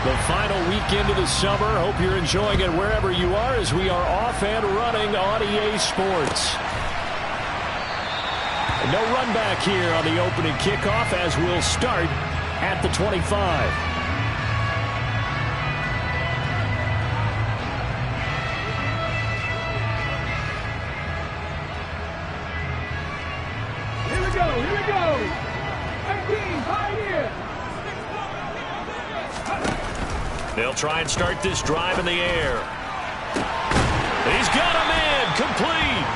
The final weekend of the summer. Hope you're enjoying it wherever you are as we are off and running on EA Sports. No run back here on the opening kickoff as we'll start at the 25. Here we go. 19, right here. They'll try and start this drive in the air. He's got him in, complete.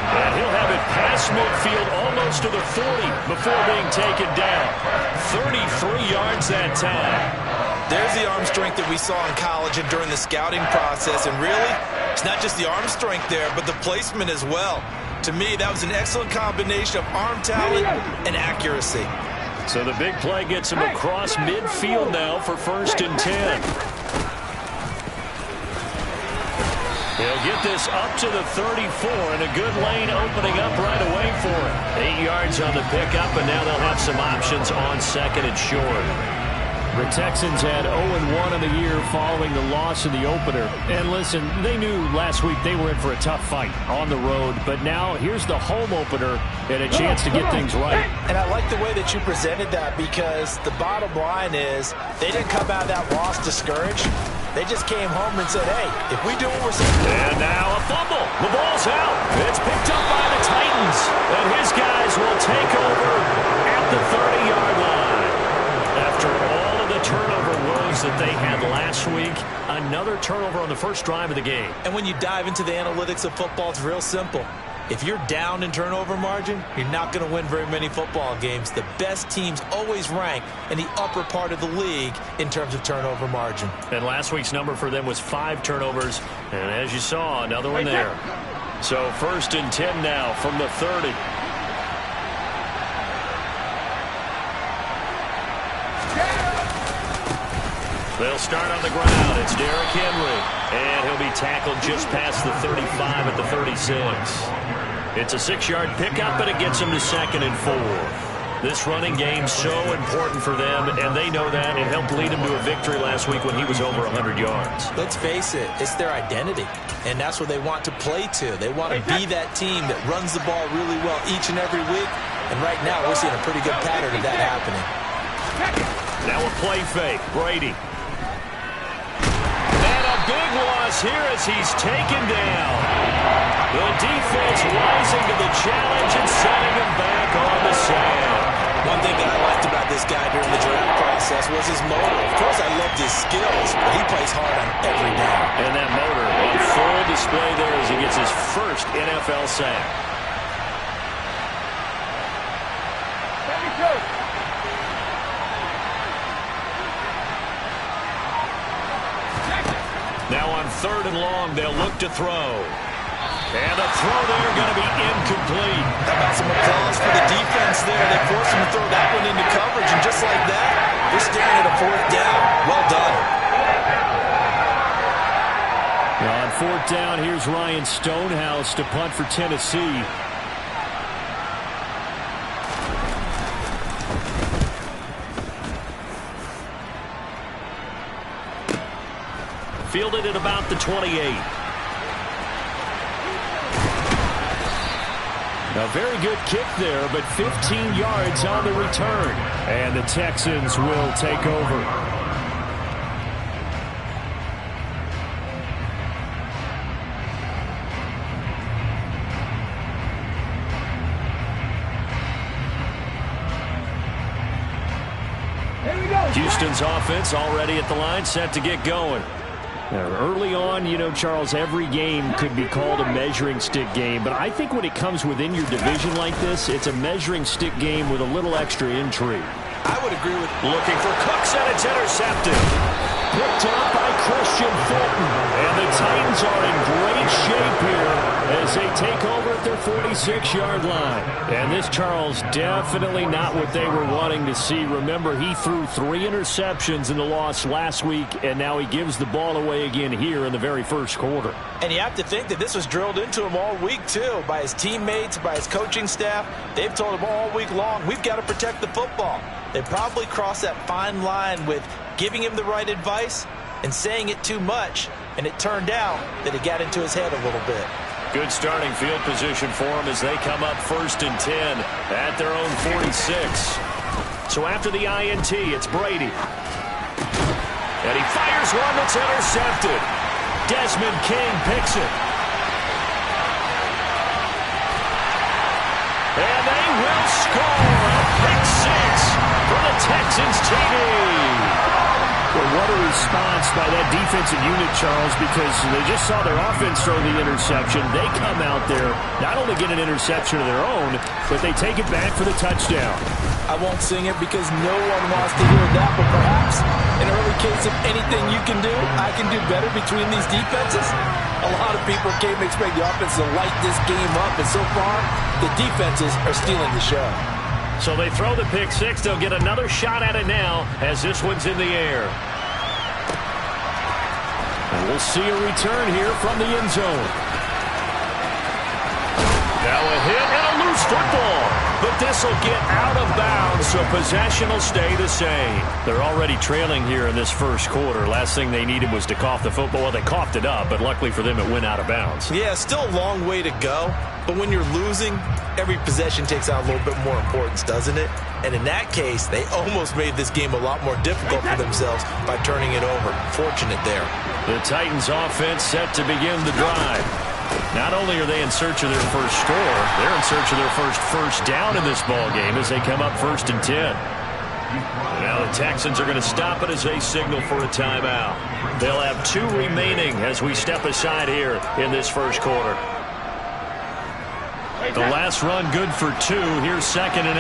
And he'll have it past midfield almost to the 40 before being taken down. 33 yards that time. There's the arm strength that we saw in college and during the scouting process. And really, it's not just the arm strength there, but the placement as well. To me, that was an excellent combination of arm talent and accuracy. So the big play gets him across midfield now for 1st and 10. He'll get this up to the 34, and a good lane opening up right away for him. 8 yards on the pickup, and now they'll have some options on 2nd and short. The Texans had 0-1 in the year following the loss in the opener. And listen, they knew last week they were in for a tough fight on the road. But now here's the home opener and a chance to get things right. And I like the way that you presented that, because the bottom line is they didn't come out of that loss discouraged. They just came home and said, hey, if we do what we're saying. And now a fumble. The ball's out. It's picked up by the Titans. And his guys will take over at the 30-yard line. After all of the turnover woes that they had last week, another turnover on the first drive of the game. And when you dive into the analytics of football, it's real simple. If you're down in turnover margin, you're not going to win very many football games. The best teams always rank in the upper part of the league in terms of turnover margin. And last week's number for them was 5 turnovers. And as you saw, another one there. So 1st and 10 now from the 30. They'll start on the ground. It's Derrick Henry. And he'll be tackled just past the 35 at the 36. It's a 6-yard pickup, and it gets him to 2nd and 4. This running game's so important for them, and they know that. It helped lead him to a victory last week when he was over 100 yards. Let's face it, it's their identity, and that's what they want to play to. They want to be that team that runs the ball really well each and every week, and right now we're seeing a pretty good pattern of that happening. Now a play fake. Brady. Big loss here as he's taken down. The defense rising to the challenge and setting him back on the sand. One thing that I liked about this guy during the draft process was his motor. Of course, I loved his skills, but he plays hard on every down. And that motor on full display there as he gets his first NFL sack. Now on 3rd and long, they'll look to throw. And the throw there going to be incomplete. How about some applause for the defense there? They forced him to throw that one into coverage, and just like that, they're staring at a 4th down. Well done. Now on 4th down, here's Ryan Stonehouse to punt for Tennessee. Fielded at about the 28. A very good kick there, but 15 yards on the return. And the Texans will take over. Houston's offense already at the line, set to get going. Now, early on, you know, Charles, every game could be called a measuring stick game. But I think when it comes within your division like this, it's a measuring stick game with a little extra intrigue. I would agree with looking for Cooks, and it's intercepted. Picked up by Christian Fulton. And the Titans are in great shape here as they take over at their 46-yard line. And this, Charles, definitely not what they were wanting to see. Remember, he threw 3 interceptions in the loss last week, and now he gives the ball away again here in the very first quarter. And you have to think that this was drilled into him all week, too, by his teammates, by his coaching staff. They've told him all week long, we've got to protect the football. They probably crossed that fine line with giving him the right advice and saying it too much, and it turned out that it got into his head a little bit. Good starting field position for them as they come up 1st and 10 at their own 46. So after the INT, it's Brady. And he fires one that's intercepted. Desmond King picks it. And they will score a pick six for the Texans TD. Well, what a response by that defensive unit, Charles, because they just saw their offense throw the interception. They come out there, not only get an interception of their own, but they take it back for the touchdown. I won't sing it because no one wants to hear that, but perhaps an early case of anything you can do, I can do better between these defenses. A lot of people came to expect the offense to light this game up, and so far, the defenses are stealing the show. So they throw the pick six. They'll get another shot at it now as this one's in the air. And we'll see a return here from the end zone. Now a hit and a loose football. But this will get out of bounds, so possession will stay the same. They're already trailing here in this first quarter. Last thing they needed was to cough the football. Well, they coughed it up, but luckily for them, it went out of bounds. Yeah, still a long way to go. But when you're losing, every possession takes on a little bit more importance, doesn't it? And in that case, they almost made this game a lot more difficult for themselves by turning it over. Fortunate there. The Titans offense set to begin the drive. Not only are they in search of their first score, they're in search of their first down in this ball game as they come up 1st and 10. Now the Texans are going to stop it as they signal for a timeout. They'll have 2 remaining as we step aside here in this first quarter. The last run good for 2. Here's 2nd and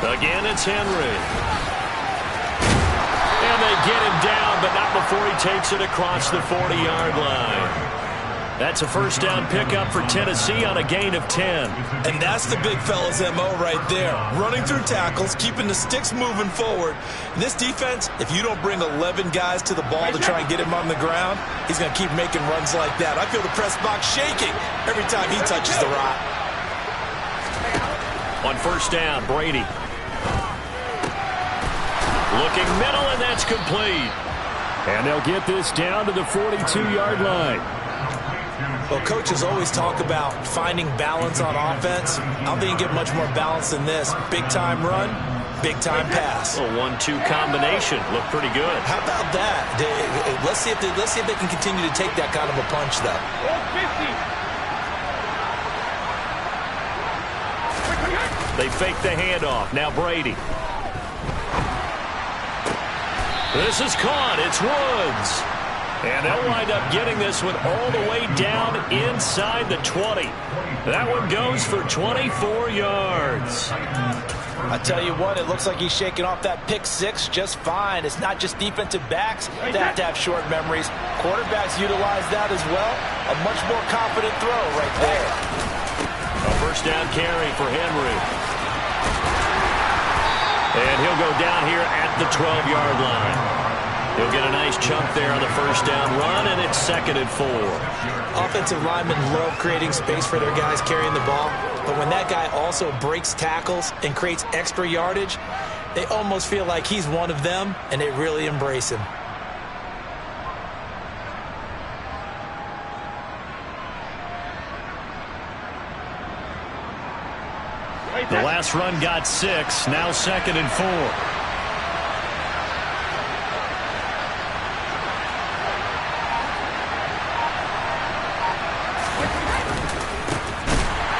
8. Again, it's Henry. And they get him down, but not before he takes it across the 40-yard line. That's a first down pickup for Tennessee on a gain of 10. And that's the big fella's MO right there. Running through tackles, keeping the sticks moving forward. And this defense, if you don't bring 11 guys to the ball to try and get him on the ground, he's going to keep making runs like that. I feel the press box shaking every time he touches the rock. On first down, Brady. Looking middle, and that's complete. And they'll get this down to the 42-yard line. Well, coaches always talk about finding balance on offense. I don't think you get much more balance than this. Big-time run, big-time pass. A 1-2 combination. Looked pretty good. How about that? Let's see if they can continue to take that kind of a punch, though. They fake the handoff. Now Brady. This is caught. It's Woods. And they'll wind up getting this one all the way down inside the 20. That one goes for 24 yards. I tell you what, it looks like he's shaking off that pick six just fine. It's not just defensive backs that have to have short memories. Quarterbacks utilize that as well. A much more confident throw right there. A first down carry for Henry. And he'll go down here at the 12-yard line. He'll get a nice chunk there on the first down run, and it's 2nd and 4. Offensive linemen love creating space for their guys carrying the ball, but when that guy also breaks tackles and creates extra yardage, they almost feel like he's one of them, and they really embrace him. The last run got 6, now 2nd and 4.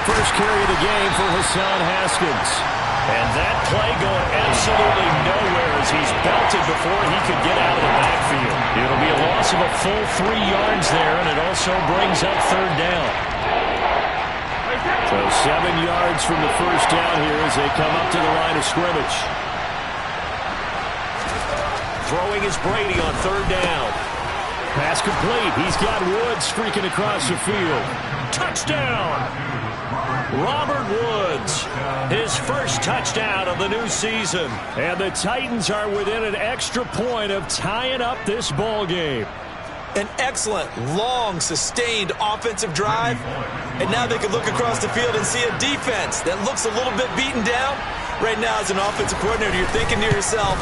First carry of the game for Hassan Haskins. And that play going absolutely nowhere as he's belted before he could get out of the backfield. It'll be a loss of a full 3 yards there, and it also brings up 3rd down. So 7 yards from the first down here as they come up to the line of scrimmage. Throwing is Brady on 3rd down. Pass complete. He's got Woods streaking across the field. Touchdown! Robert Woods, his first touchdown of the new season. And the Titans are within an extra point of tying up this ball game. An excellent, long, sustained offensive drive. And now they can look across the field and see a defense that looks a little bit beaten down. Right now, as an offensive coordinator, you're thinking to yourself,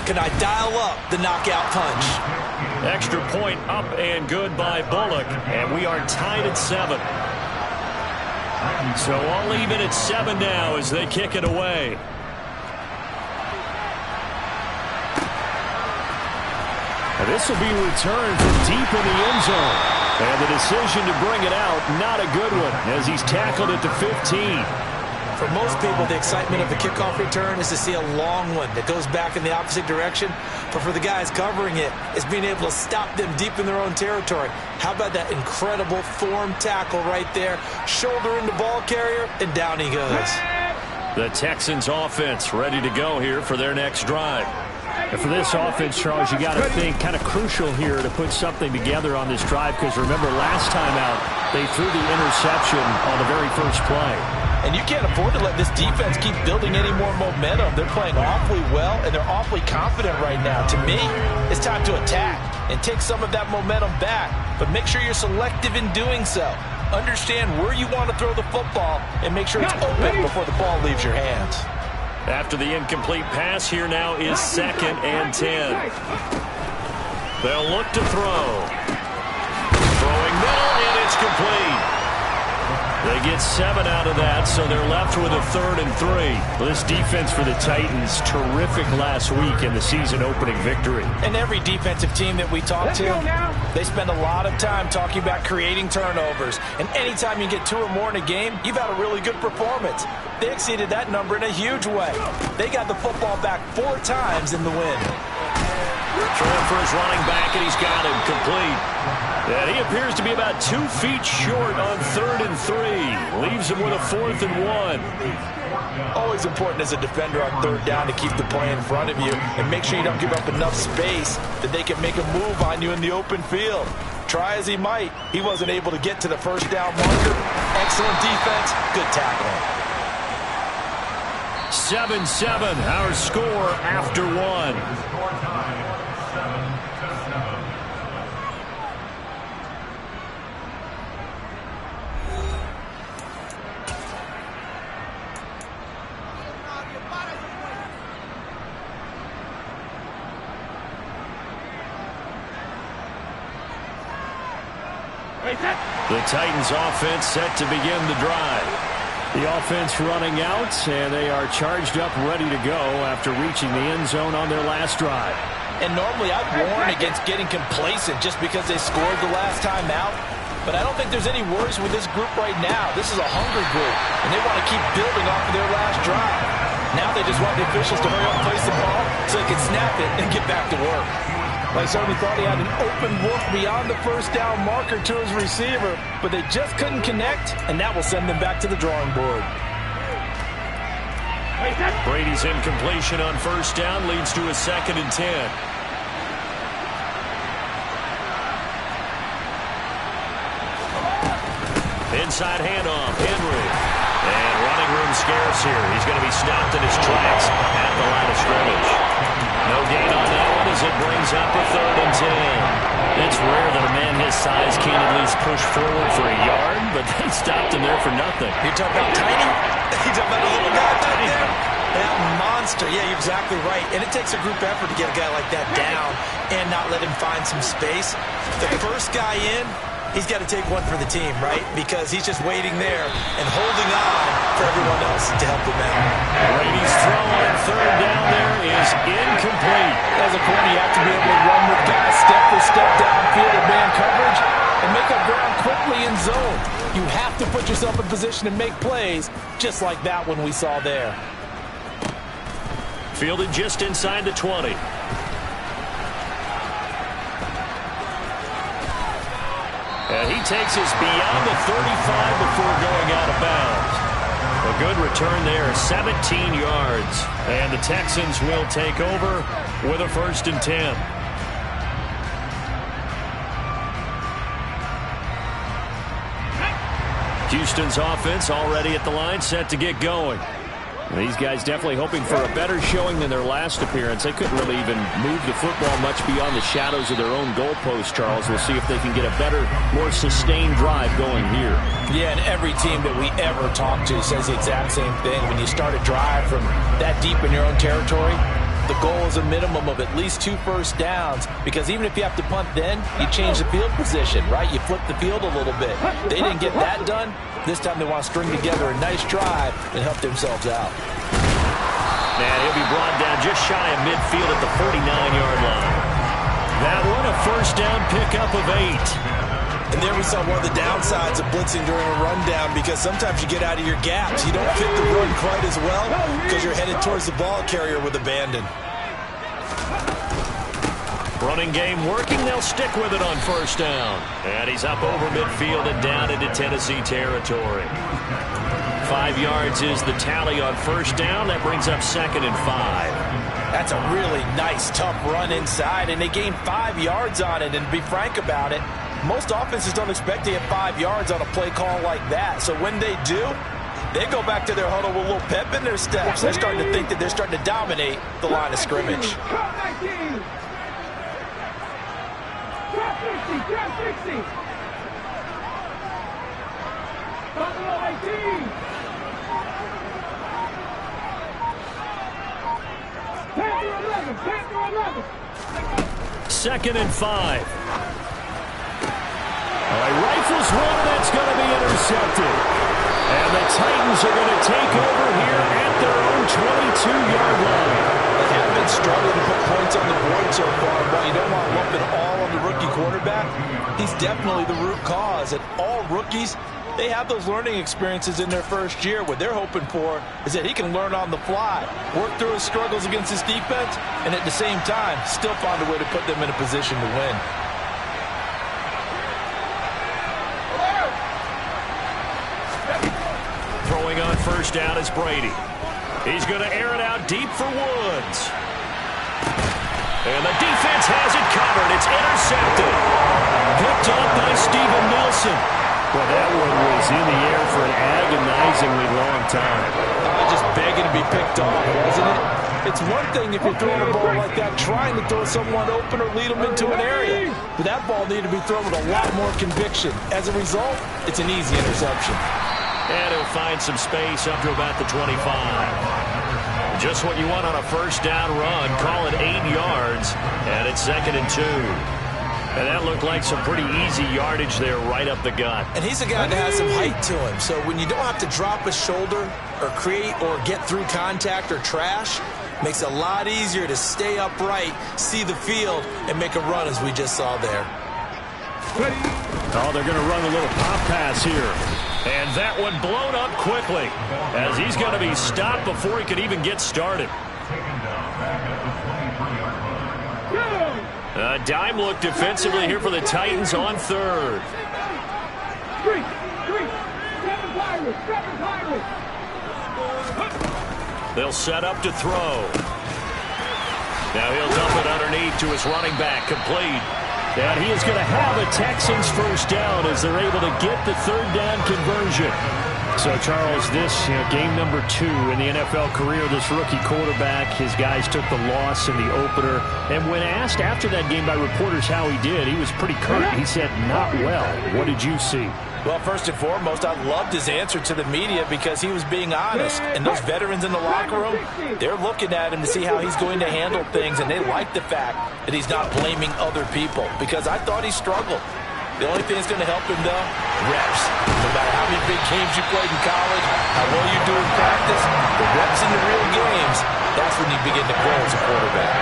can I dial up the knockout punch? Extra point up and good by Bullock, and we are tied at 7. So all even at 7 now as they kick it away. And this will be returned from deep in the end zone. And the decision to bring it out, not a good one, as he's tackled at the 15. For most people, the excitement of the kickoff return is to see a long one that goes back in the opposite direction. But for the guys covering it, it's being able to stop them deep in their own territory. How about that incredible form tackle right there? Shoulder into ball carrier, and down he goes. The Texans offense ready to go here for their next drive. And for this offense, Charles, you got to think kind of crucial here to put something together on this drive, because remember last time out, they threw the interception on the very first play. And you can't afford to let this defense keep building any more momentum. They're playing awfully well, and they're awfully confident right now. To me, it's time to attack and take some of that momentum back. But make sure you're selective in doing so. Understand where you want to throw the football and make sure it's open before the ball leaves your hands. After the incomplete pass, here now is 2nd and 10. They'll look to throw. Throwing middle, and it's complete. They get 7 out of that, so they're left with a 3rd and 3. Well, this defense for the Titans, terrific last week in the season-opening victory. And every defensive team that we talk to, they spend a lot of time talking about creating turnovers. And anytime you get 2 or more in a game, you've had a really good performance. They exceeded that number in a huge way. They got the football back 4 times in the win. Throwing for his running back, and he's got him complete. And he appears to be about 2 feet short on 3rd and 3. Leaves him with a 4th and 1. Always important as a defender on 3rd down to keep the play in front of you and make sure you don't give up enough space that they can make a move on you in the open field. Try as he might, he wasn't able to get to the first down marker. Excellent defense, good tackling. 7-7, our score after 1. The Titans offense set to begin the drive. The offense running out, and they are charged up, ready to go after reaching the end zone on their last drive. And normally I'd warn against getting complacent just because they scored the last time out. But I don't think there's any worries with this group right now. This is a hungry group, and they want to keep building off of their last drive. Now they just want the officials to hurry up and place the ball so they can snap it and get back to work. I certainly thought he had an open look beyond the first down marker to his receiver, but they just couldn't connect, and that will send them back to the drawing board. Brady's incompletion on 1st down leads to a 2nd and 10. Inside handoff, Henry. And running room scarce here. He's going to be stopped in his tracks at the line of scrimmage. No gain on that one as it brings up a 3rd and 10. It's rare that a man his size can't at least push forward for a yard, but they stopped him there for nothing. You're talking about tiny? You're talking about a little guy back there? That monster. Yeah, you're exactly right. And it takes a group effort to get a guy like that down and not let him find some space. The first guy in, he's got to take one for the team, right? Because he's just waiting there and holding on for everyone else to help him out. Brady's throw on 3rd down there is incomplete. As a corner, you have to be able to run with guys step for step downfield in man coverage and make up ground quickly in zone. You have to put yourself in position to make plays just like that one we saw there. Fielded just inside the 20. And he takes us beyond the 35 before going out of bounds. A good return there, 17 yards. And the Texans will take over with a 1st and 10. Houston's offense already at the line, set to get going. These guys definitely hoping for a better showing than their last appearance. They couldn't really even move the football much beyond the shadows of their own goalpost, Charles. We'll see if they can get a better, more sustained drive going here. Yeah, and every team that we ever talk to says the exact same thing. When you start a drive from that deep in your own territory, the goal is a minimum of at least 2 first downs, because even if you have to punt then, you change the field position, right? You flip the field a little bit. They didn't get that done. This time they want to string together a nice drive and help themselves out. And he'll be brought down just shy of midfield at the 49-yard line. That one a first down pickup of 8. And there we saw one of the downsides of blitzing during a rundown, because sometimes you get out of your gaps. You don't fit the run quite as well because you're headed towards the ball carrier with abandon. Running game working. They'll stick with it on first down. And he's up over midfield and down into Tennessee territory. 5 yards is the tally on first down. That brings up 2nd and 5. That's a really nice, tough run inside, and they gained 5 yards on it. And to be frank about it, most offenses don't expect to get 5 yards on a play call like that. So when they do, they go back to their huddle with a little pep in their steps. They're starting to think that they're starting to dominate the line of scrimmage. 60. Buffalo 18. 10-11. 2nd and 5. Rifles one, that's going to be intercepted. And the Titans are going to take over here at their own 22-yard line. They have been struggling to put points on the board so far, but you don't want to lump it all on the rookie quarterback. He's definitely the root cause. And all rookies, they have those learning experiences in their first year. What they're hoping for is that he can learn on the fly, work through his struggles against his defense, and at the same time, still find a way to put them in a position to win. Throwing on first down is Brady. He's going to air it out deep for Woods. And the defense has it covered. It's intercepted. Picked up by Steven Nelson. Well, that one was in the air for an agonizingly long time. Just begging to be picked off, wasn't it? It's one thing if you're throwing a ball like that, trying to throw someone open or lead them into an area. But that ball needed to be thrown with a lot more conviction. As a result, it's an easy interception. And he'll find some space up to about the 25. Just what you want on a first down run. Call it 8 yards. And it's 2nd and 2. And that looked like some pretty easy yardage there right up the gut. And he's a guy that has some height to him. So when you don't have to drop a shoulder or create or get through contact or trash, makes it a lot easier to stay upright, see the field, and make a run as we just saw there. Oh, they're going to run a little pop pass here. And that one blown up quickly as he's going to be stopped before he could even get started. A dime look defensively here for the Titans on 3rd. They'll set up to throw. Now he'll dump it underneath to his running back, complete. And he is going to have a Texans first down as they're able to get the 3rd down conversion. So, Charles, this game number 2 in the NFL career, this rookie quarterback, his guys took the loss in the opener. And when asked after that game by reporters how he did, he was pretty curt. He said, not well. What did you see? Well, first and foremost, I loved his answer to the media because he was being honest. And those veterans in the locker room, they're looking at him to see how he's going to handle things. And they like the fact that he's not blaming other people, because I thought he struggled. The only thing that's going to help him, though, reps. No matter how many big games you played in college, how well you do in practice, the reps in the real games, that's when you begin to grow as a quarterback.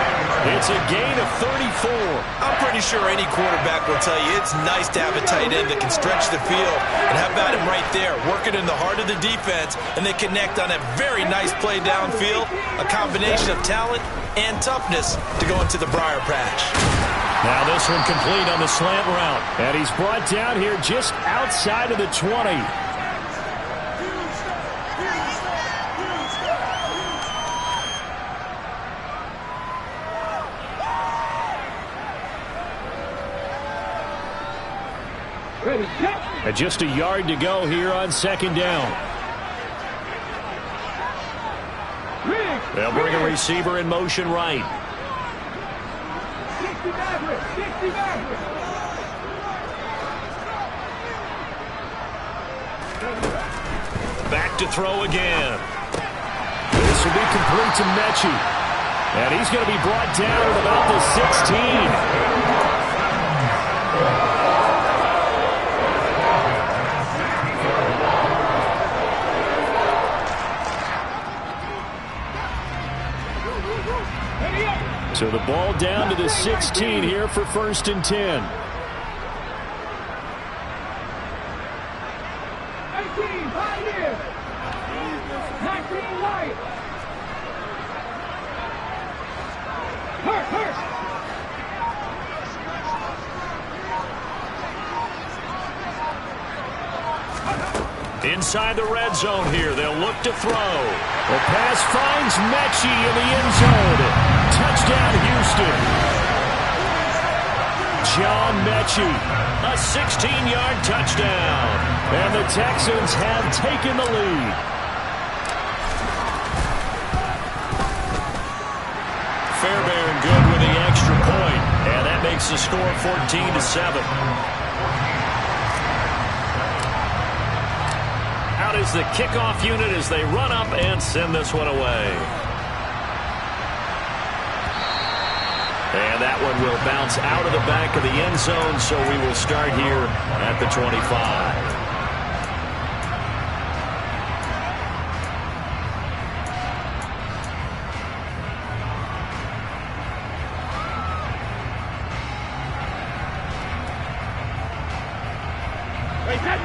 It's a gain of 34. I'm pretty sure any quarterback will tell you it's nice to have a tight end that can stretch the field. And how about him right there, working in the heart of the defense, and they connect on a very nice play downfield, a combination of talent and toughness to go into the briar patch. Now this one complete on the slant route. And he's brought down here just outside of the 20. And just a yard to go here on 2nd down. They'll bring a receiver in motion right. 60 Maverick, 60 Maverick. Back to throw again. This will be complete to Mechie. And he's going to be brought down at about the 16. So the ball down to the 16 here for 1st and 10. 18, Pioneer. 19, Light. Hurt. Inside the red zone here. They'll look to throw. The pass finds Mechie in the end zone. Touchdown, Houston. John Mechie. A 16-yard touchdown. And the Texans have taken the lead. Fairbairn good with the extra point. And that makes the score 14-7. Out is the kickoff unit as they run up and send this one away. And that one will bounce out of the back of the end zone, so we will start here at the 25.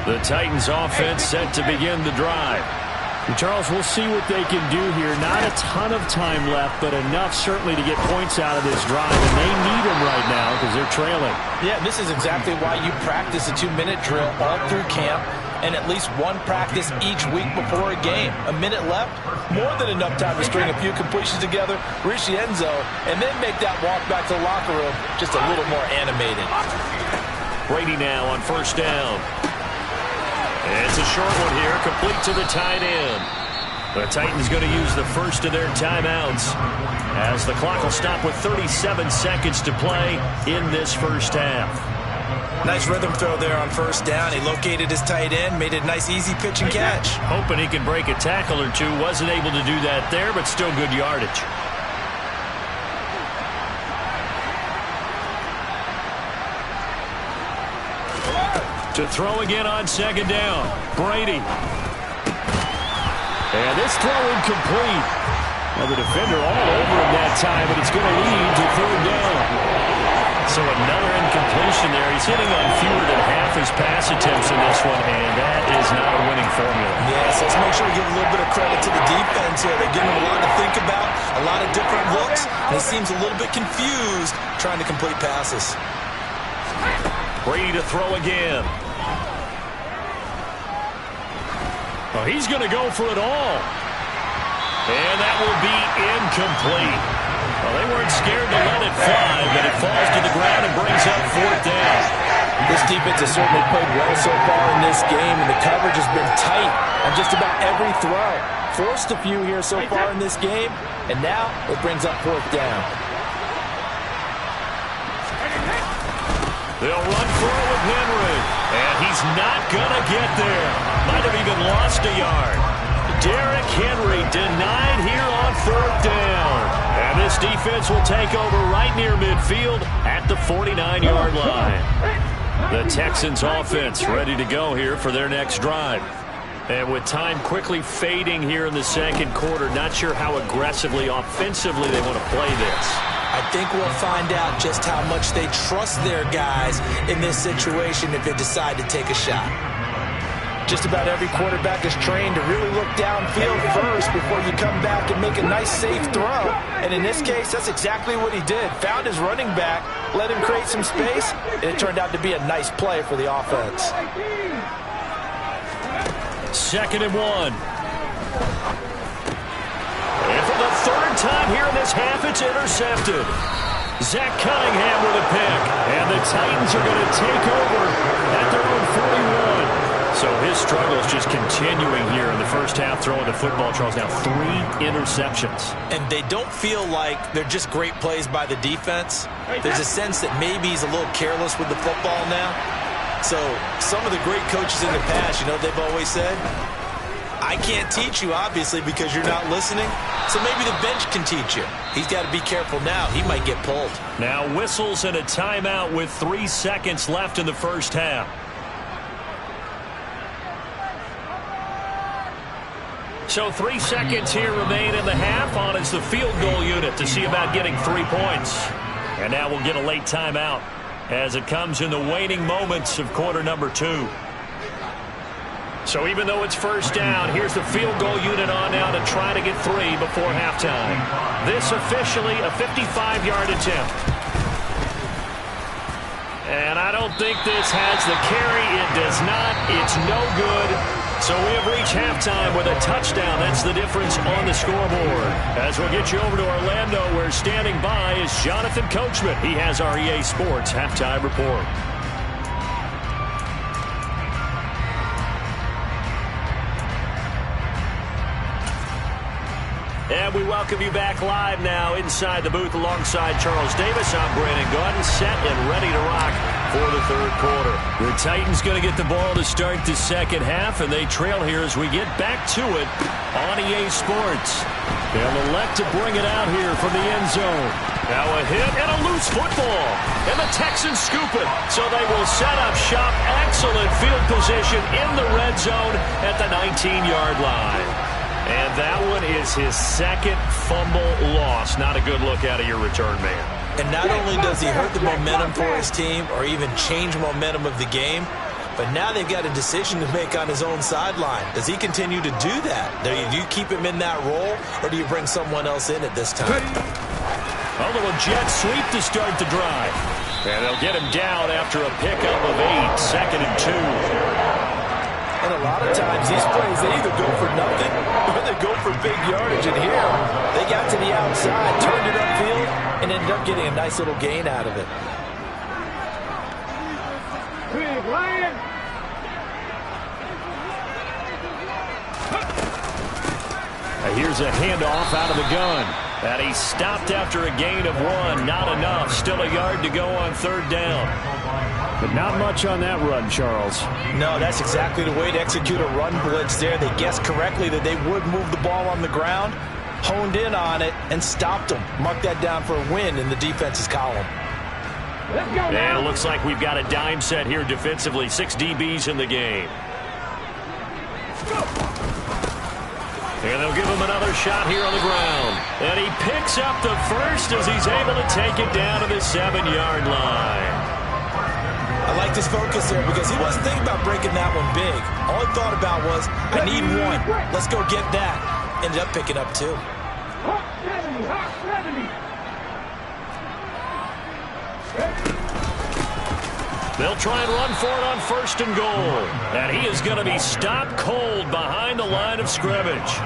The Titans offense set to begin the drive. And Charles, we'll see what they can do here. Not a ton of time left, but enough certainly to get points out of this drive. And they need them right now because they're trailing. Yeah, this is exactly why you practice a 2-minute drill all through camp and at least one practice each week before a game. A minute left, more than enough time to string a few completions together, reach the end zone, and then make that walk back to the locker room just a little more animated. Brady now on 1st down. It's a short one here, complete to the tight end. The Titans going to use the first of their timeouts as the clock will stop with 37 seconds to play in this first half. Nice rhythm throw there on 1st down. He located his tight end, made it a nice easy pitch and catch. Hoping he can break a tackle or two. Wasn't able to do that there, but still good yardage. To throw again on 2nd down. Brady. And this throw incomplete. Well, the defender all over him that time, but it's going to lead to 3rd down. So another incompletion there. He's hitting on fewer than half his pass attempts in this one, and that is not a winning formula. Yes, let's make sure we give a little bit of credit to the defense here. They're giving him a lot to think about, a lot of different looks, and he seems a little bit confused trying to complete passes. Brady to throw again. Oh, he's going to go for it all. And that will be incomplete. Well, they weren't scared to let it fly, but it falls to the ground and brings up 4th down. This defense has certainly played well so far in this game, and the coverage has been tight on just about every throw. Forced a few here so far in this game, and now it brings up 4th down. They'll run for it with Henry, and he's not going to get there. Might have even lost a yard. Derrick Henry denied here on 4th down. And this defense will take over right near midfield at the 49-yard line. The Texans offense ready to go here for their next drive. And with time quickly fading here in the 2nd quarter, not sure how aggressively, offensively they want to play this. I think we'll find out just how much they trust their guys in this situation if they decide to take a shot. Just about every quarterback is trained to really look downfield first before you come back and make a nice, safe throw. And in this case, that's exactly what he did. Found his running back, let him create some space, and it turned out to be a nice play for the offense. 2nd and 1. And for the 3rd time here in this half, it's intercepted. Zach Cunningham with a pick. And the Titans are going to take over at their own 41. So his struggle is just continuing here in the first half throwing the football, Charles. Now 3 interceptions. And they don't feel like they're just great plays by the defense. There's a sense that maybe he's a little careless with the football now. So some of the great coaches in the past, you know, they've always said, I can't teach you, obviously, because you're not listening. So maybe the bench can teach you. He's got to be careful now. He might get pulled. Now whistles and a timeout with 3 seconds left in the first half. So 3 seconds here remain in the half. On is the field goal unit to see about getting 3 points. And now we'll get a late timeout as it comes in the waning moments of quarter number 2. So even though it's first down, here's the field goal unit on now to try to get 3 before halftime. This officially a 55-yard attempt. And I don't think this has the carry. It does not. It's no good. So we have reached halftime with a touchdown. That's the difference on the scoreboard. As we'll get you over to Orlando, where standing by is Jonathan Coachman. He has our EA Sports halftime report. And we welcome you back live now inside the booth alongside Charles Davis. I'm Brandon Gaudin, set and ready to rock for the third quarter. The Titans going to get the ball to start the second half, and they trail here as we get back to it on EA Sports. They'll elect to bring it out here from the end zone. Now a hit and a loose football, and the Texans scoop it. So they will set up shop. Excellent field position in the red zone at the 19-yard line. And that one is his second fumble loss. Not a good look out of your return man. And not only does he hurt the momentum for his team or even change momentum of the game, but now they've got a decision to make on his own sideline. Does he continue to do that? Do you keep him in that role, or do you bring someone else in at this time? A little jet sweep to start the drive. And they'll get him down after a pickup of 8, 2nd and 2. And a lot of times these plays, they either go for nothing or they go for big yardage. And here, they got to the outside, turned it upfield, and ended up getting a nice little gain out of it. Big Lion. Here's a handoff out of the gun. And he stopped after a gain of 1. Not enough. Still a yard to go on third down. But not much on that run, Charles. No, that's exactly the way to execute a run blitz there. They guessed correctly that they would move the ball on the ground, honed in on it, and stopped them. Mark that down for a win in the defense's column. Let's go And now. it looks like we've got a dime set here defensively. 6 DBs in the game. And they'll give him another shot here on the ground. And he picks up the first as he's able to take it down to the 7-yard line. I like this focus there because he wasn't thinking about breaking that one big. All he thought about was, I need 1. Let's go get that. Ended up picking up 2. Hawk 70, Hawk 70. They'll try and run for it on 1st and goal. And he is going to be stopped cold behind the line of scrimmage.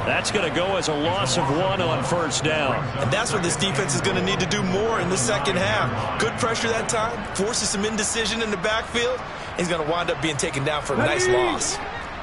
That's going to go as a loss of 1 on 1st down. And that's what this defense is going to need to do more in the second half. Good pressure that time, forces some indecision in the backfield. He's going to wind up being taken down for a nice loss.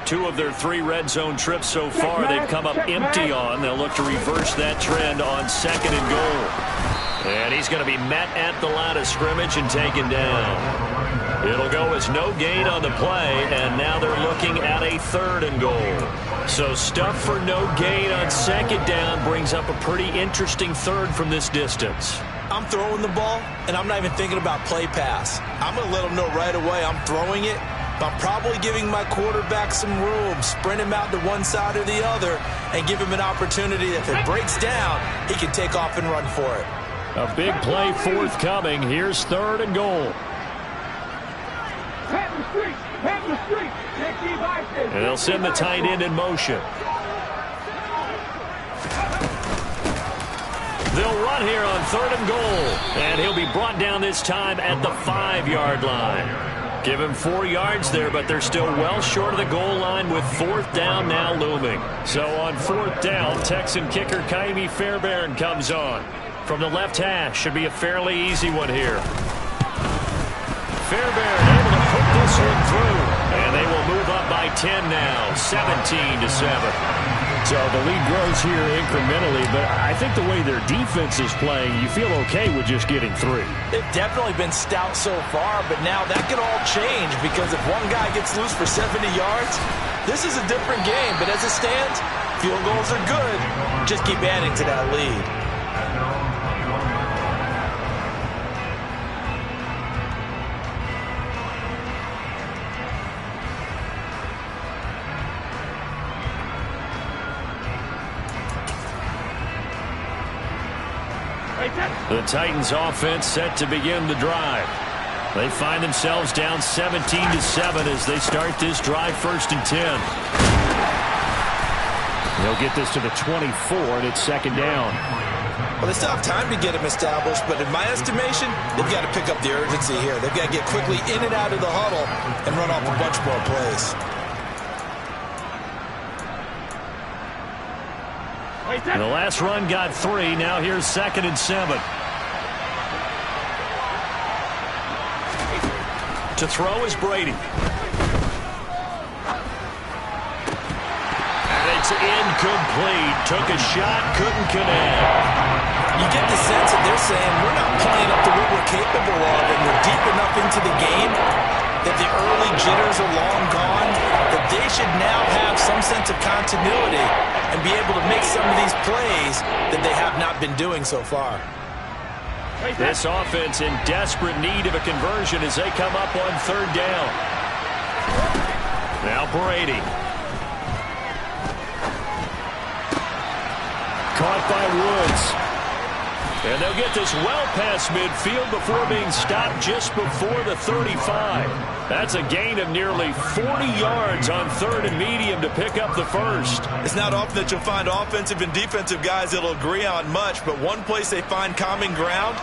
2 of their 3 red zone trips so far they've come up empty on. They'll look to reverse that trend on 2nd and goal. And he's going to be met at the line of scrimmage and taken down. It'll go as no gain on the play, and now they're looking at a 3rd and goal. So stuff for no gain on 2nd down brings up a pretty interesting 3rd from this distance. I'm throwing the ball, and I'm not even thinking about play pass. I'm going to let him know right away I'm throwing it, but I'm probably giving my quarterback some room, sprint him out to one side or the other, and give him an opportunity. If it breaks down, he can take off and run for it. A big play forthcoming. Here's 3rd and goal. And they'll send the tight end in motion. They'll run here on 3rd and goal. And he'll be brought down this time at the 5-yard line. Give him 4 yards there, but they're still well short of the goal line with 4th down now looming. So on 4th down, Texan kicker Kaimi Fairbairn comes on. From the left hash, should be a fairly easy one here. Fairbairn able to put this one through. And And they will move up by 10 now, 17-7. So the lead grows here incrementally, but I think the way their defense is playing, you feel okay with just getting 3. They've definitely been stout so far, but now that could all change because if one guy gets loose for 70 yards, this is a different game. But as it stands, field goals are good. Just keep adding to that lead. The Titans offense set to begin the drive. They find themselves down 17-7 as they start this drive, 1st and 10. They'll get this to the 24, and it's 2nd down. Well, they still have time to get him established, but in my estimation, they've got to pick up the urgency here. They've got to get quickly in and out of the huddle and run off a bunch more plays. The last run got 3. Now here's 2nd and 7. To throw is Brady. And it's incomplete. Took a shot, couldn't connect. You get the sense that they're saying we're not playing up to what we're capable of, and we're deep enough into the game that the early jitters are long gone, that they should now have some sense of continuity and be able to make some of these plays that they have not been doing so far. This offense in desperate need of a conversion as they come up on 3rd down. Now Brady. Caught by Woods. And they'll get this well past midfield before being stopped just before the 35. That's a gain of nearly 40 yards on 3rd and medium to pick up the 1st. It's not often that you'll find offensive and defensive guys that'll agree on much, but one place they find common ground,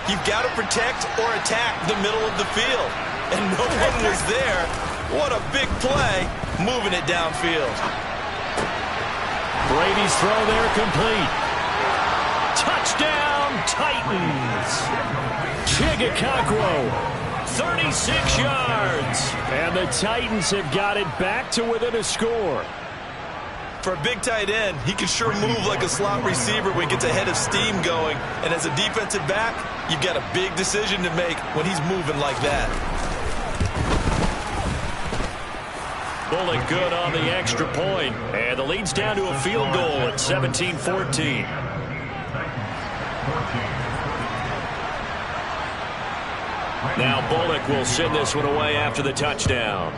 you've got to protect or attack the middle of the field. And no one was there. What a big play, moving it downfield. Brady's throw there complete. Touchdown, Titans. Chigakakwo. 36 yards. And the Titans have got it back to within a score. For a big tight end, he can sure move like a slot receiver when he gets a head of steam going. And as a defensive back, you've got a big decision to make when he's moving like that. Bullock good on the extra point. And the lead's down to a field goal at 17-14. Now Bullock will send this one away after the touchdown.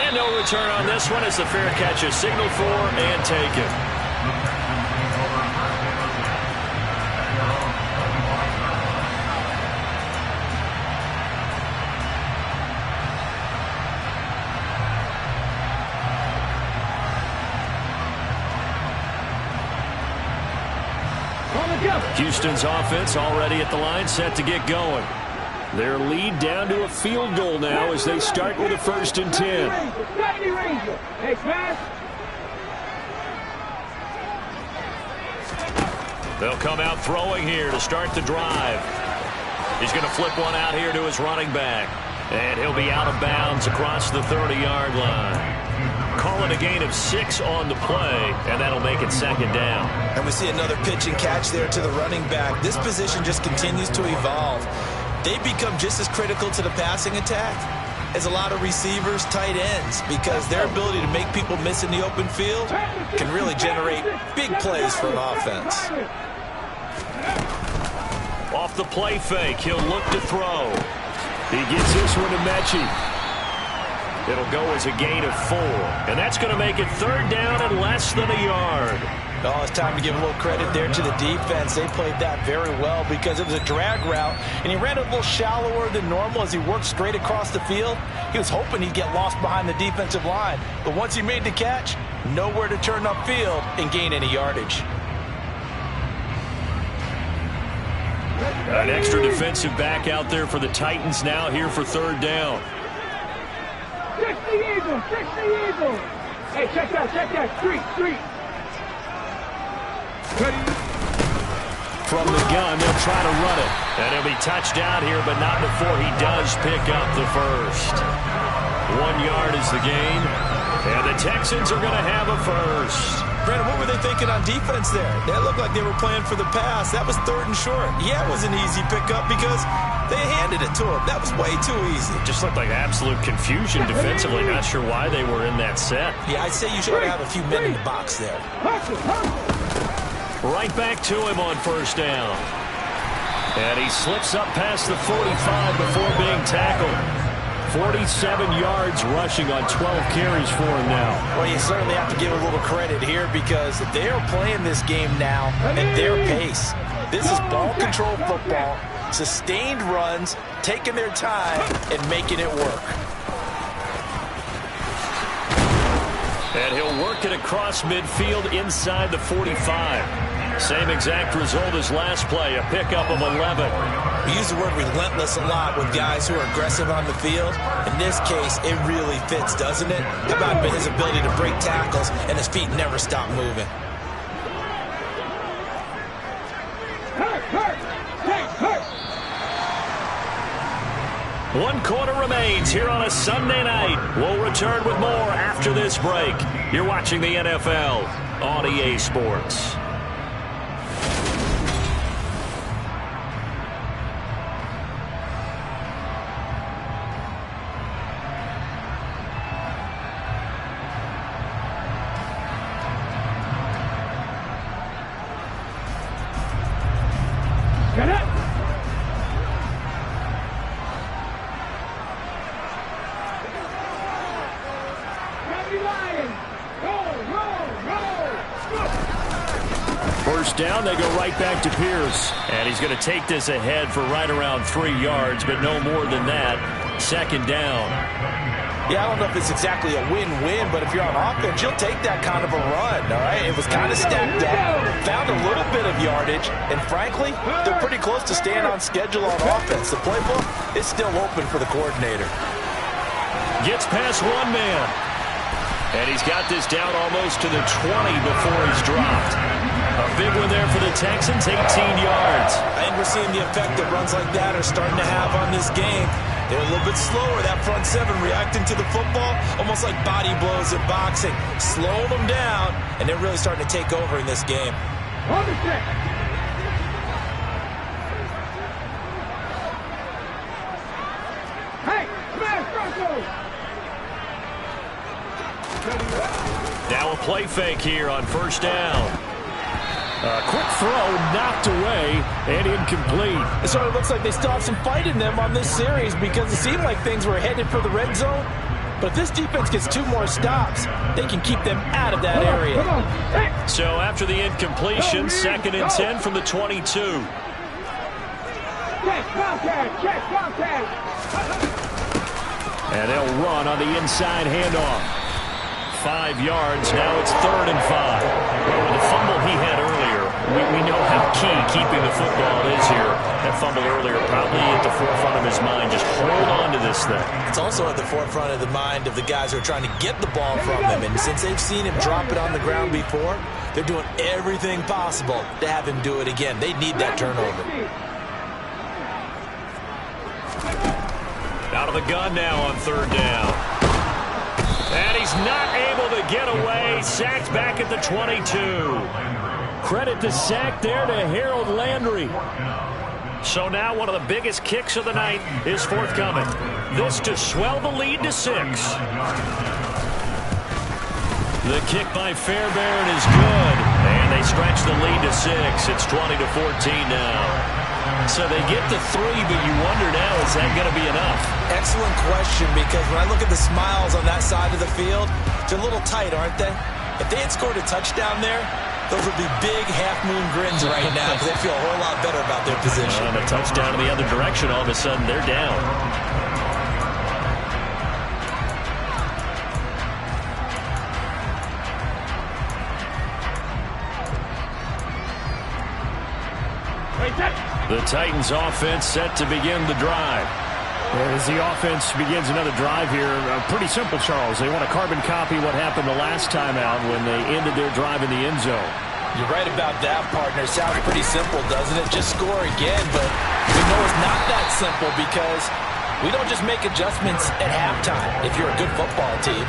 And no return on this one as the fair catch is signaled for and taken. Houston's offense already at the line, set to get going. Their lead down to a field goal now as they start with a 1st and 10. They'll come out throwing here to start the drive. He's going to flip one out here to his running back. And he'll be out of bounds across the 30-yard line. Call it a gain of 6 on the play, and that'll make it 2nd down. And we see another pitch and catch there to the running back. This position just continues to evolve. They become just as critical to the passing attack as a lot of receivers, tight ends, because their ability to make people miss in the open field can really generate big plays for an offense. Off the play fake, he'll look to throw. He gets this one to Mechie. It'll go as a gain of 4. And that's going to make it 3rd down and less than a yard. Oh, it's time to give a little credit there to the defense. They played that very well because it was a drag route, and he ran it a little shallower than normal as he worked straight across the field. He was hoping he'd get lost behind the defensive line. But once he made the catch, nowhere to turn upfield and gain any yardage. An extra defensive back out there for the Titans now here for 3rd down. Check the eagle, check the eagle. Hey, check that, street. From the gun, they'll try to run it. And he'll be touched out here, but not before he does pick up the first. 1 yard is the gain. And the Texans are going to have a first. Brandon, what were they thinking on defense there? That looked like they were playing for the pass. That was 3rd and short. Yeah, it was an easy pickup because they handed it to him. That was way too easy. Just looked like absolute confusion defensively. Not sure why they were in that set. Yeah, I'd say you should have a few men in the box there. Right back to him on first down. And he slips up past the 45 before being tackled. 47 yards rushing on 12 carries for him now. Well, you certainly have to give a little credit here because they are playing this game now at their pace. This is ball control football, sustained runs, taking their time, and making it work. And he'll work it across midfield inside the 45. Same exact result as last play, a pickup of 11. We use the word relentless a lot with guys who are aggressive on the field. In this case, it really fits, doesn't it? How about his ability to break tackles and his feet never stop moving? One quarter remains here on a Sunday night. We'll return with more after this break. You're watching the NFL on EA Sports. Get it! First down, they go right back to Pierce. And he's going to take this ahead for right around 3 yards, but no more than that. Second down. Yeah, I don't know if it's exactly a win-win, but if you're on offense, you'll take that kind of a run, all right? It was kind of stacked up, found a little bit of yardage, and frankly, they're pretty close to staying on schedule on offense. The playbook is still open for the coordinator. Gets past one man. And he's got this down almost to the 20 before he's dropped. A big one there for the Texans, 18 yards. I think we're seeing the effect that runs like that are starting to have on this game. They're a little bit slower, that front seven, reacting to the football, almost like body blows in boxing. Slowing them down, and they're really starting to take over in this game. Hey, smash Bronco! Now a play fake here on first down. A quick throw knocked away and incomplete. It sort of looks like they still have some fight in them on this series because it seemed like things were headed for the red zone. But if this defense gets 2 more stops, they can keep them out of that area. So after the incompletion, 2nd and 10 from the 22. And they'll run on the inside handoff. 5 yards, now it's 3rd and 5. Well, with the fumble he had earlier, we know how key keeping the football is here. That fumble earlier probably at the forefront of his mind. Just hold on to this thing. It's also at the forefront of the mind of the guys who are trying to get the ball from him. And since they've seen him drop it on the ground before, they're doing everything possible to have him do it again. They need that turnover. Out of the gun now on 3rd down. And he's not able to get away. Sacked back at the 22. Credit the sack there to Harold Landry. So now one of the biggest kicks of the night is forthcoming. This to swell the lead to 6. The kick by Fairbairn is good. And they stretch the lead to 6. It's 20-14 now. So they get to 3, but you wonder now, is that going to be enough? Excellent question, because when I look at the smiles on that side of the field, they're a little tight, aren't they? If they had scored a touchdown there, those would be big half-moon grins right now because they feel a whole lot better about their position. And a touchdown in the other direction, all of a sudden they're down. The Titans offense set to begin the drive. As the offense begins another drive here, pretty simple, Charles. They want to carbon copy what happened the last time out when they ended their drive in the end zone. You're right about that, partner. It sounds pretty simple, doesn't it? Just score again, but we know it's not that simple because we don't just make adjustments at halftime if you're a good football team.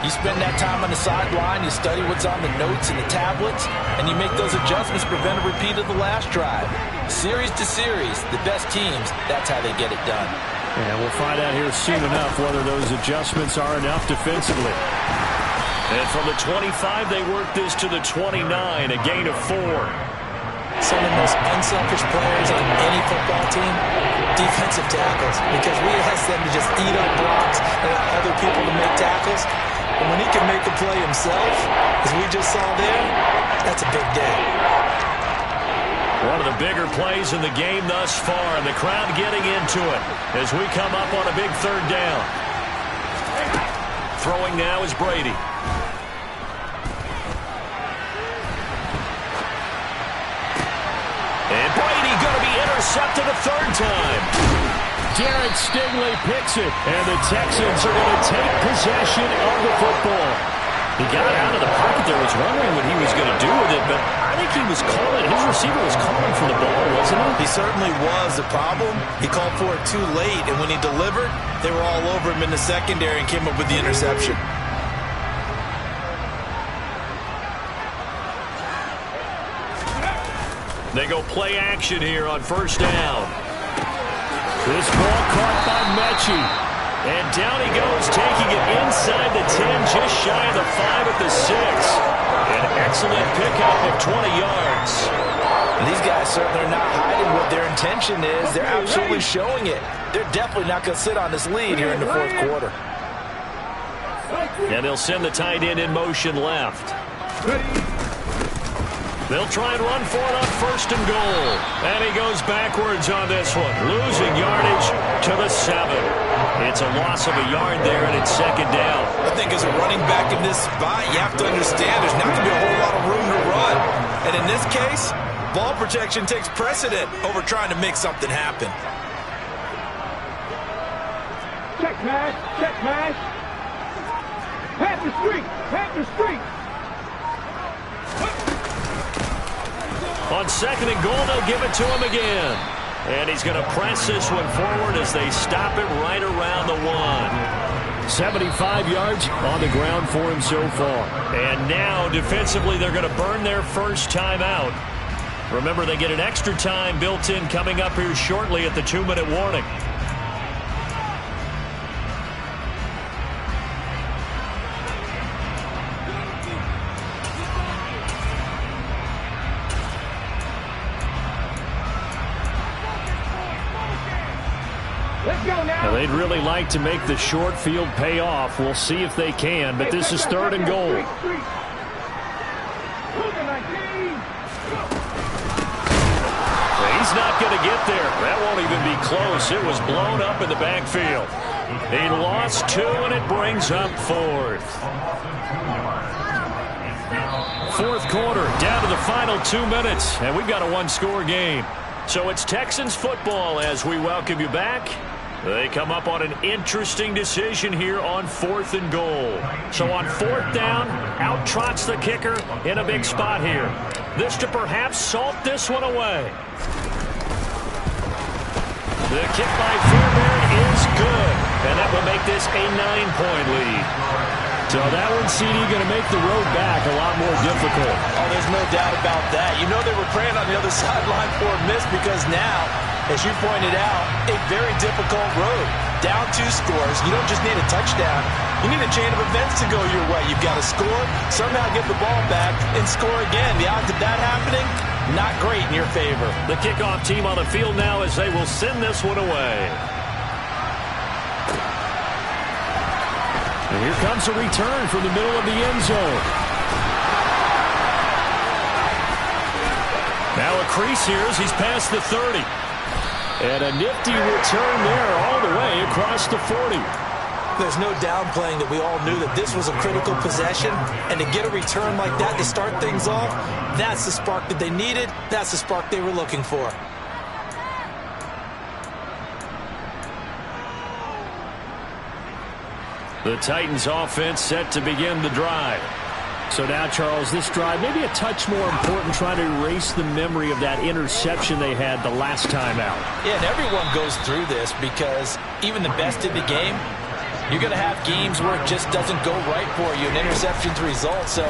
You spend that time on the sideline, you study what's on the notes and the tablets, and you make those adjustments to prevent a repeat of the last drive. Series to series, the best teams, that's how they get it done. And we'll find out here soon enough whether those adjustments are enough defensively. And from the 25, they work this to the 29, a gain of 4. Some of the most unselfish players on any football team, defensive tackles, because we ask them to just eat up blocks and allow other people to make tackles. And when he can make a play himself, as we just saw there, that's a big day. One of the bigger plays in the game thus far, and the crowd getting into it as we come up on a big third down. Throwing now is Brady. And Brady going to be intercepted a third time. Jared Stingley picks it, and the Texans are going to take possession of the football. He got out of the pocket there, was wondering what he was going to do with it, but I think he was calling, his receiver was calling for the ball, wasn't he? He certainly was. The problem, he called for it too late, and when he delivered, they were all over him in the secondary and came up with the interception. They go play action here on first down. This ball caught by Mechie. And down he goes, taking it inside the 10, just shy of the 5 at the 6. An excellent pickup of 20 yards. And these guys certainly are not hiding what their intention is. They're absolutely showing it. They're definitely not going to sit on this lead here in the fourth quarter. And they'll send the tight end in motion left. They'll try and run for it on first and goal. And he goes backwards on this one, losing yardage to the 7. It's a loss of a yard there, and it's second down. I think as a running back in this spot, you have to understand there's not going to be a whole lot of room to run. And in this case, ball protection takes precedent over trying to make something happen. Check mash, check mash. Panther streak, Panther streak. On second and goal, they'll give it to him again. And he's going to press this one forward as they stop it right around the 1. 75 yards on the ground for him so far. And now, defensively, they're going to burn their first time out. Remember, they get an extra time built in coming up here shortly at the 2-minute warning. Now, they'd really like to make the short field pay off. We'll see if they can, but this is third and goal. He's not going to get there. That won't even be close. It was blown up in the backfield. He lost 2, and it brings up fourth. Fourth quarter, down to the final 2 minutes, and we've got a one-score game. So it's Texans football as we welcome you back. They come up on an interesting decision here on fourth and goal. So on fourth down, out trots the kicker in a big spot here. This to perhaps salt this one away. The kick by Fairbairn is good, and that will make this a 9-point lead. So that one, CD, going to make the road back a lot more difficult. Oh, there's no doubt about that. You know they were praying on the other sideline for a miss because now, as you pointed out, a very difficult road. Down 2 scores. You don't just need a touchdown. You need a chain of events to go your way. You've got to score, somehow get the ball back, and score again. The odds of that happening, not great in your favor. The kickoff team on the field now as they will send this one away. And here comes a return from the middle of the end zone. Now a crease here as he's past the 30. And a nifty return there all the way across the 40. There's no downplaying that we all knew that this was a critical possession, and to get a return like that to start things off, that's the spark that they needed, that's the spark they were looking for. The Titans offense set to begin the drive. So now, Charles, this drive maybe a touch more important, trying to erase the memory of that interception they had the last time out. Yeah, and everyone goes through this because even the best in the game, you're going to have games where it just doesn't go right for you, and interceptions result. So,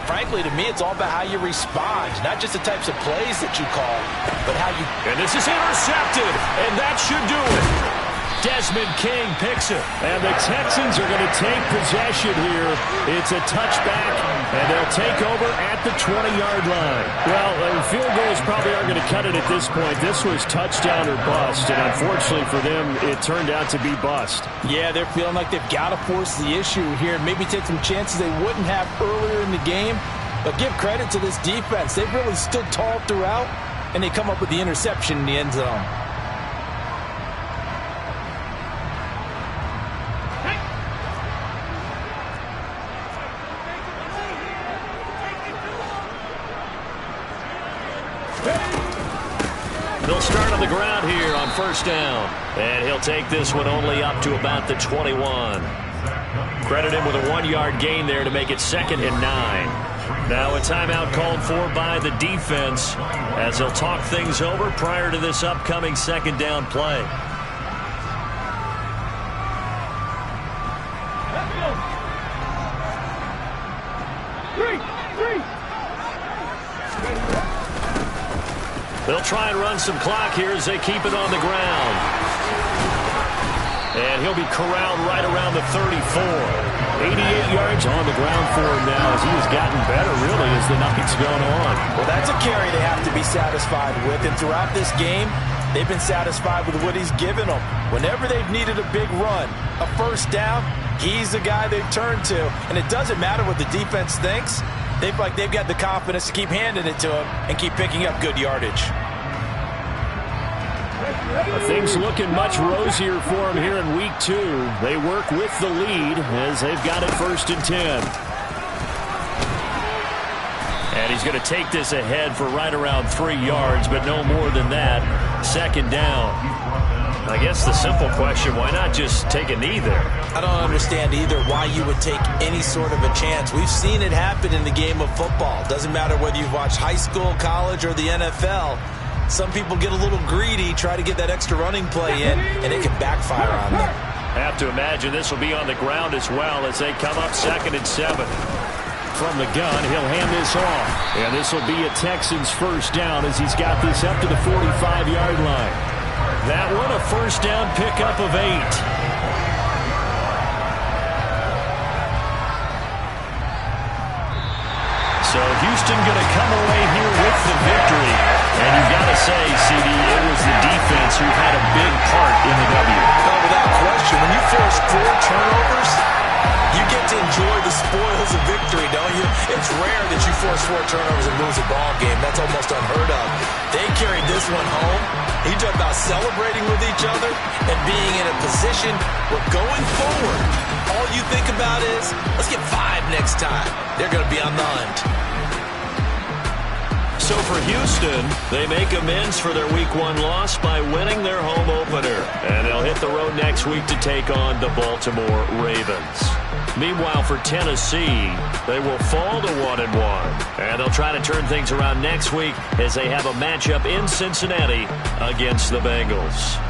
frankly, to me, it's all about how you respond, not just the types of plays that you call, but how you... And this is intercepted, and that should do it. Desmond King picks it. And the Texans are going to take possession here. It's a touchback, and they'll take over at the 20-yard line. Well, field goals probably aren't going to cut it at this point. This was touchdown or bust, and unfortunately for them, it turned out to be bust. Yeah, they're feeling like they've got to force the issue here, maybe take some chances they wouldn't have earlier in the game. But give credit to this defense. They've really stood tall throughout, and they come up with the interception in the end zone. They'll start on the ground here on first down. And he'll take this one only up to about the 21. Credit him with a 1-yard gain there to make it 2nd and 9. Now a timeout called for by the defense as they'll talk things over prior to this upcoming 2nd down play. They'll try and run some clock here as they keep it on the ground. And he'll be corralled right around the 34. 88 yards on the ground for him now as he has gotten better, really, as the night's gone on. Well, that's a carry they have to be satisfied with. And throughout this game, they've been satisfied with what he's given them. Whenever they've needed a big run, a first down, he's the guy they've turned to. And it doesn't matter what the defense thinks. They've got the confidence to keep handing it to him and keep picking up good yardage. Things looking much rosier for him here in week 2. They work with the lead as they've got it 1st and 10. And he's going to take this ahead for right around 3 yards, but no more than that. 2nd down. I guess the simple question, why not just take a knee there? I don't understand either why you would take any sort of a chance. We've seen it happen in the game of football. Doesn't matter whether you've watched high school, college, or the NFL. Some people get a little greedy, try to get that extra running play in, and it can backfire on them. Have to imagine this will be on the ground as well as they come up 2nd and 7. From the gun, he'll hand this off. And this will be a Texans first down as he's got this up to the 45-yard line. That one a first down pickup of 8. So Houston going to come away here with the victory. And you've got to say, CD, it was the defense who had a big part in the W. Oh, without question. When you force 4 turnovers, you get to enjoy the spoils of victory, don't you? It's rare that you force 4 turnovers and lose a ball game. That's almost unheard of. They carried this one home. He talked about celebrating with each other and being in a position where going forward, all you think about is, let's get 5 next time. They're going to be on the hunt. So for Houston, they make amends for their Week 1 loss by winning their home opener. And they'll hit the road next week to take on the Baltimore Ravens. Meanwhile, for Tennessee, they will fall to 1-1. And they'll try to turn things around next week as they have a matchup in Cincinnati against the Bengals.